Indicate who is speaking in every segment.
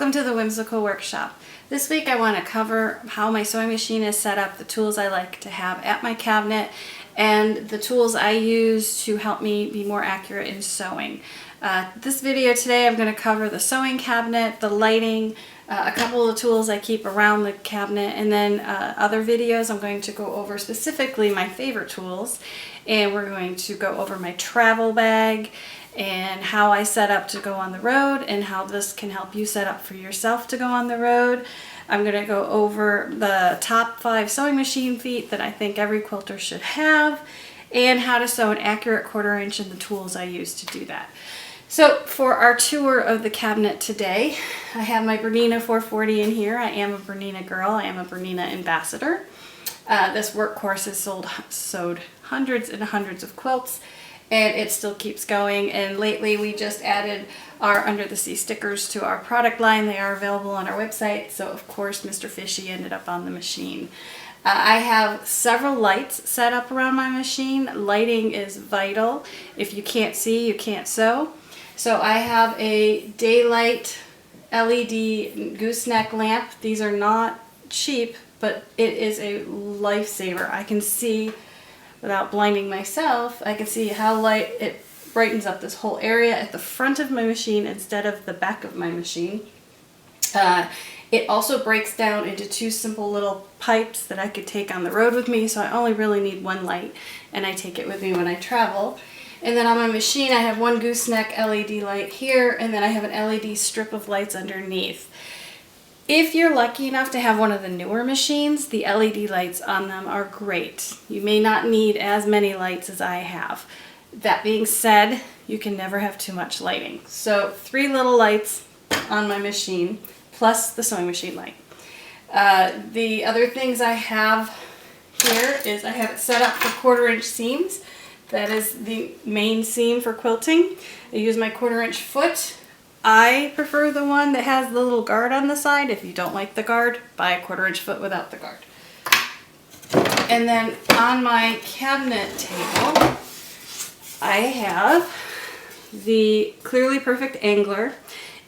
Speaker 1: Welcome to the Whimsical Workshop. This week I want to cover how my sewing machine is set up, the tools I like to have at my cabinet, and the tools I use to help me be more accurate in sewing. This video today I'm going to cover the sewing cabinet, the lighting, a couple of the tools I keep around the cabinet, and then other videos I'm going to go over specifically my favorite tools, and we're going to go over my travel bag and how I set up to go on the road and how this can help you set up for yourself to go on the road. I'm going to go over the top 5 sewing machine feet that I think every quilter should have, and how to sew an accurate 1/4 inch and the tools I use to do that. So for our tour of the cabinet today, I have my Bernina 440 in here. I am a Bernina girl. I am a Bernina ambassador. This workhorse has sewed hundreds and hundreds of quilts, and it still keeps going. And lately we just added our Under the Sea stickers to our product line. They are available on our website, so of course Mr. Fishy ended up on the machine. I have several lights set up around my machine. Lighting is vital. If you can't see, you can't sew. So I have a daylight LED gooseneck lamp. These are not cheap, but it is a lifesaver. I can see, without blinding myself, I can see how light it brightens up this whole area at the front of my machine instead of the back of my machine. It also breaks down into 2 simple little pipes that I could take on the road with me, so I only really need 1 light, and I take it with me when I travel. And then on my machine I have 1 gooseneck LED light here, and then I have an LED strip of lights underneath. If you're lucky enough to have one of the newer machines, the LED lights on them are great. You may not need as many lights as I have. That being said, you can never have too much lighting. So 3 little lights on my machine, plus the sewing machine light. The other things I have here is I have it set up for 1/4 inch seams. That is the main seam for quilting. I use my 1/4 inch foot. I prefer the one that has the little guard on the side. If you don't like the guard, buy a 1/4 inch foot without the guard. And then on my cabinet table, I have the Clearly Perfect Angler,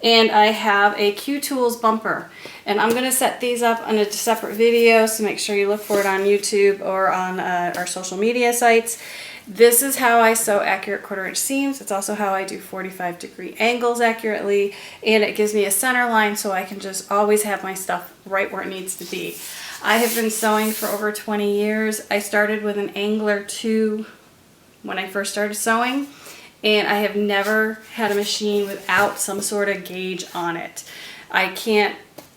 Speaker 1: and I have a Q Tools bumper. And I'm going to set these up on a separate video, so make sure you look for it on YouTube or on our social media sites. This is how I sew accurate 1/4 inch seams. It's also how I do 45-degree angles accurately, and it gives me a center line so I can just always have my stuff right where it needs to be. I have been sewing for over 20 years. I started with an Angler 2 when I first started sewing, and I have never had a machine without some sort of gauge on it.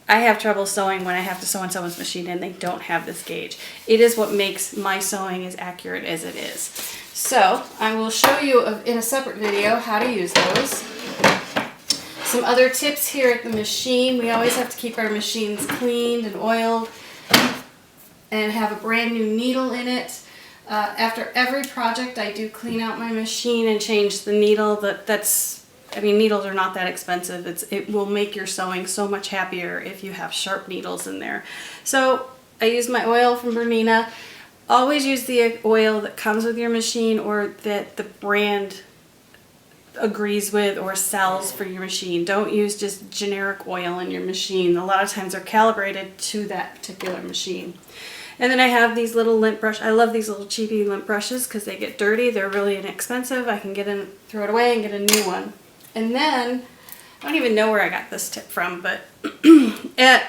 Speaker 1: I have trouble sewing when I have to sew on someone's machine and they don't have this gauge. It is what makes my sewing as accurate as it is. So I will show you in a separate video how to use those. Some other tips here at the machine. We always have to keep our machines cleaned and oiled and have a brand new needle in it. After every project I do clean out my machine and change the needle. I mean, needles are not that expensive. It will make your sewing so much happier if you have sharp needles in there. So I use my oil from Bernina. Always use the oil that comes with your machine or that the brand agrees with or sells for your machine. Don't use just generic oil in your machine. A lot of times they're calibrated to that particular machine. And then I have these little lint brush. I love these little cheapy lint brushes because they get dirty. They're really inexpensive. I can throw it away and get a new one. And then, I don't even know where I got this tip from, but at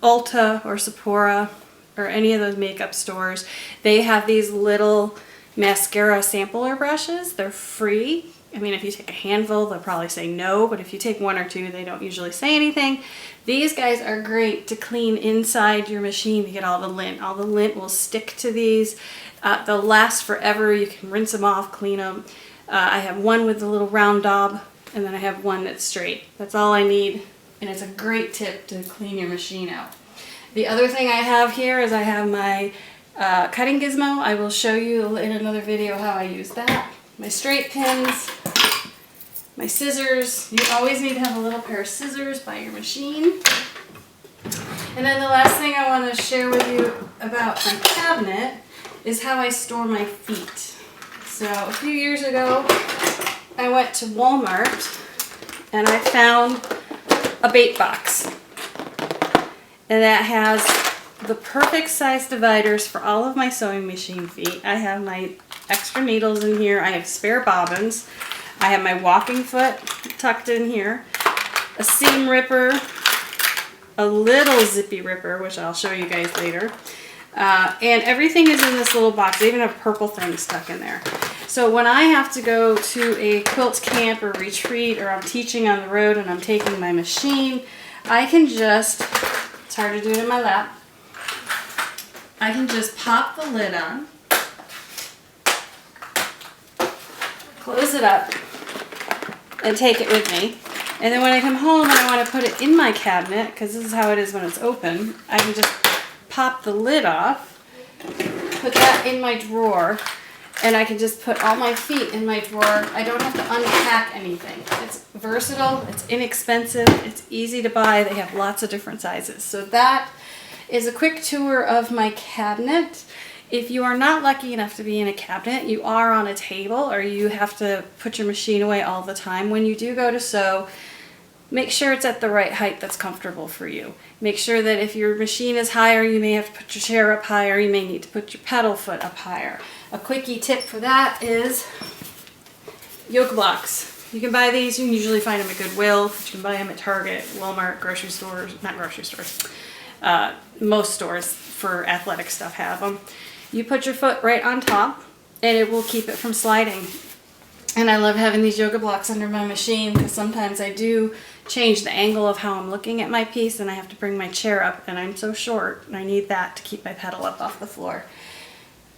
Speaker 1: Ulta or Sephora or any of those makeup stores, they have these little mascara sampler brushes. They're free. I mean, if you take a handful, they'll probably say no, but if you take 1 or 2, they don't usually say anything. These guys are great to clean inside your machine to get all the lint. All the lint will stick to these. They'll last forever. You can rinse them off, clean them. I have one with the little round knob, and then I have one that's straight. That's all I need, and it's a great tip to clean your machine out. The other thing I have here is I have my cutting gizmo. I will show you in another video how I use that. My straight pins, my scissors. You always need to have a little pair of scissors by your machine. And then the last thing I want to share with you about my cabinet is how I store my feet. So a few years ago, I went to Walmart and I found a bait box. And that has the perfect size dividers for all of my sewing machine feet. I have my extra needles in here. I have spare bobbins. I have my walking foot tucked in here. A seam ripper. A little zippy ripper, which I'll show you guys later. And everything is in this little box. They even have purple things stuck in there. So when I have to go to a quilt camp or retreat, or I'm teaching on the road and I'm taking my machine, I can just, it's hard to do it in my lap, I can just pop the lid on, close it up, and take it with me. And then when I come home and I want to put it in my cabinet, because this is how it is when it's open, I can just pop the lid off, put that in my drawer, and I can just put all my feet in my drawer. I don't have to unpack anything. It's versatile, it's inexpensive, it's easy to buy. They have lots of different sizes. So that is a quick tour of my cabinet. If you are not lucky enough to be in a cabinet, you are on a table, or you have to put your machine away all the time. When you do go to sew, make sure it's at the right height that's comfortable for you. Make sure that if your machine is higher, you may have to put your chair up higher. You may need to put your pedal foot up higher. A quickie tip for that is yoke blocks. You can buy these. You can usually find them at Goodwill. You can buy them at Target, Walmart, grocery stores, not grocery stores. Most stores for athletic stuff have them. You put your foot right on top and it will keep it from sliding. And I love having these yoga blocks under my machine because sometimes I do change the angle of how I'm looking at my piece and I have to bring my chair up, and I'm so short and I need that to keep my pedal up off the floor.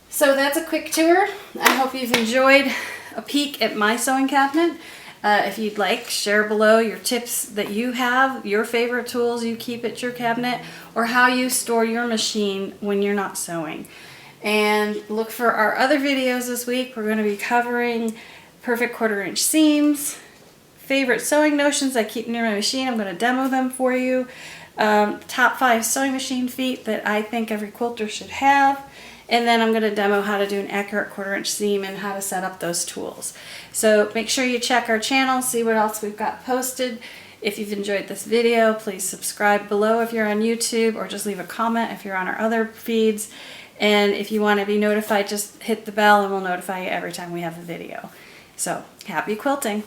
Speaker 1: So that's a quick tour. I hope you've enjoyed a peek at my sewing cabinet. If you'd like, share below your tips that you have, your favorite tools you keep at your cabinet, or how you store your machine when you're not sewing. And look for our other videos this week. We're going to be covering perfect 1/4 inch seams, favorite sewing notions I keep near my machine. I'm going to demo them for you. Top 5 sewing machine feet that I think every quilter should have. And then I'm going to demo how to do an accurate 1/4 inch seam and how to set up those tools. So make sure you check our channel, see what else we've got posted. If you've enjoyed this video, please subscribe below if you're on YouTube, or just leave a comment if you're on our other feeds. And if you want to be notified, just hit the bell and we'll notify you every time we have a video. So happy quilting!